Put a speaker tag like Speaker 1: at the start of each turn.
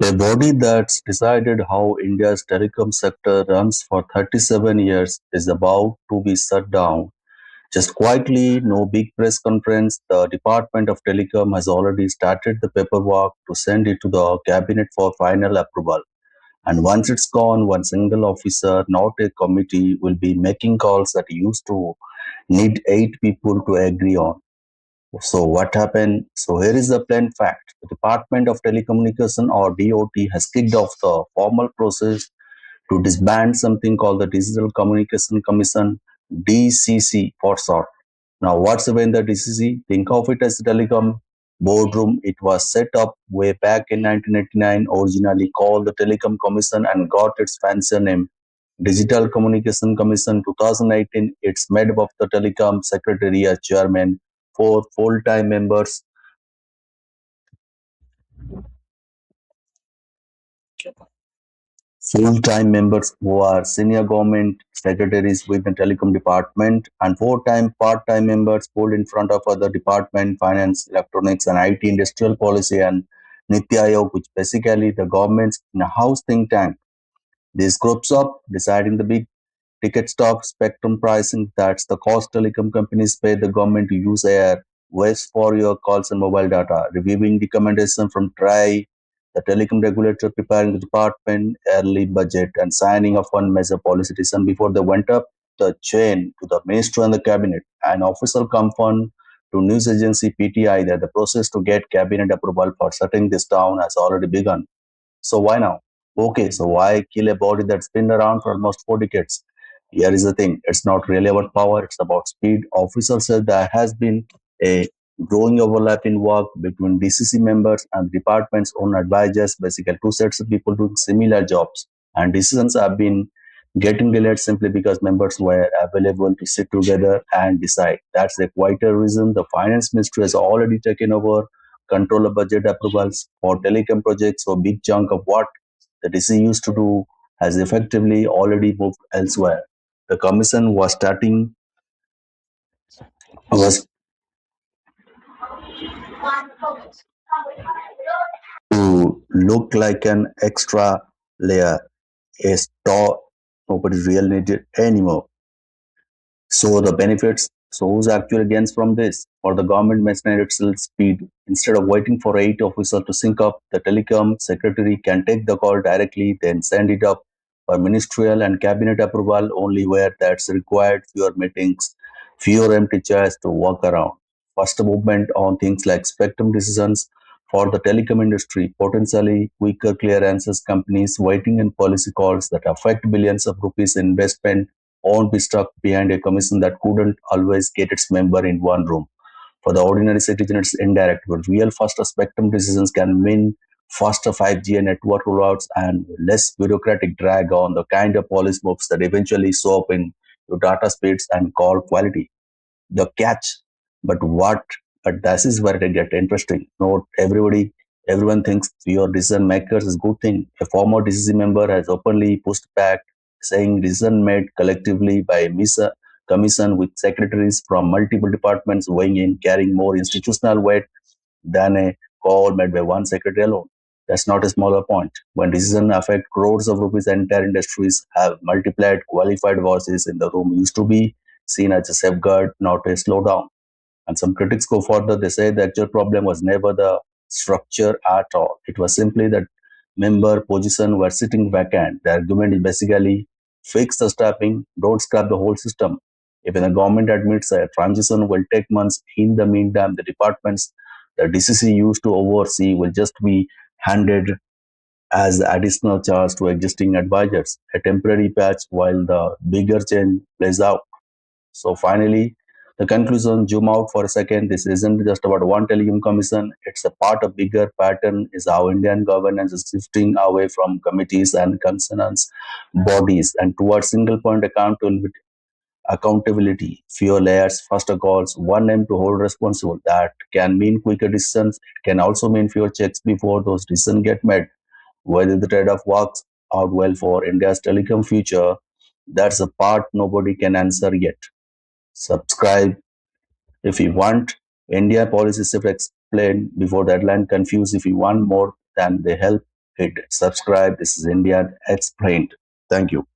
Speaker 1: A body that's decided how India's telecom sector runs for 37 years is about to be shut down. Just quietly, no big press conference. The Department of Telecom has already started the paperwork to send it to the cabinet for final approval. And once it's gone, one single officer, not a committee, will be making calls that used to need eight people to agree on. So what happened? So here is the plain fact. The Department of Telecommunication or DOT has kicked off the formal process to disband something called the Digital Communication Commission, DCC for short. Now what's even the DCC? Think of it as a telecom boardroom. It was set up way back in 1989, originally called the Telecom Commission and got its fancy name Digital Communication Commission 2018. It's made up of the Telecom Secretary as chairman, four full-time members, who are senior government secretaries with the telecom department, and four-time part-time members pulled in front of other department, finance, electronics, and IT, industrial policy, and Niti Aayog, which basically the government's in-house think tank. These groups up deciding the big ticket stop, spectrum pricing, that's the cost telecom companies pay the government to use air waves for your calls and mobile data, reviewing recommendation from TRAI, the telecom regulator preparing the department early budget and signing off on major policy decision before they went up the chain to the ministry and the cabinet. An official confirmed to news agency PTI that the process to get cabinet approval for shutting this down has already begun. So why now? Okay, so why kill a body that's been around for almost 4 decades? Here is the thing, it's not really about power, it's about speed. Officials said there has been a growing overlap in work between DCC members and the department's own advisors, basically two sets of people doing similar jobs. And decisions have been getting delayed simply because members were available to sit together and decide. That's the quieter reason. The finance ministry has already taken over control of budget approvals for telecom projects. So big chunk of what the DC used to do has effectively already moved elsewhere. The commission was to look like an extra layer, a store nobody really needed anymore. So the benefits, so who's actually gains from this? For the government machinery itself speed. Instead of waiting for eight officials to sync up, the telecom secretary can take the call directly, then send it up for ministerial and cabinet approval only where that's required, fewer meetings, fewer empty chairs to walk around. Faster movement on things like spectrum decisions for the telecom industry, potentially quicker clearances, companies waiting in policy calls that affect billions of rupees investment won't be stuck behind a commission that couldn't always get its member in one room. For the ordinary citizen, it's indirect, but real faster spectrum decisions can mean faster 5G and network rollouts and less bureaucratic drag on the kind of policy moves that eventually show up in your data speeds and call quality. The catch, but what? But this is where it gets interesting. Not everyone thinks your decision makers is good thing. A former DCC member has openly pushed back, saying decision made collectively by a commission with secretaries from multiple departments weighing in, carrying more institutional weight than a call made by one secretary alone. That's not a smaller point. When decisions affect crores of rupees, entire industries have multiplied. Qualified voices in the room used to be seen as a safeguard, not a slowdown. And some critics go further. They say the actual problem was never the structure at all. It was simply that member position were sitting vacant. The argument is basically fix the staffing, don't scrap the whole system. Even the government admits a transition will take months, in the meantime, the departments the DCC used to oversee will just be handed as additional charge to existing advisors, a temporary patch while the bigger change plays out. So finally, the conclusion, zoom out for a second. This isn't just about one telecom commission. It's a part of bigger pattern is how Indian governance is shifting away from committees and consonants bodies and towards single point accountability, fewer layers, faster calls, one name to hold responsible. That can mean quicker decisions. It can also mean fewer checks before those decisions get made. Whether the trade-off works out well for India's telecom future, that's a part nobody can answer yet. Subscribe if you want. India policy shift explained before the headline confused if you want more than they help hit subscribe. This is India Explained. Thank you.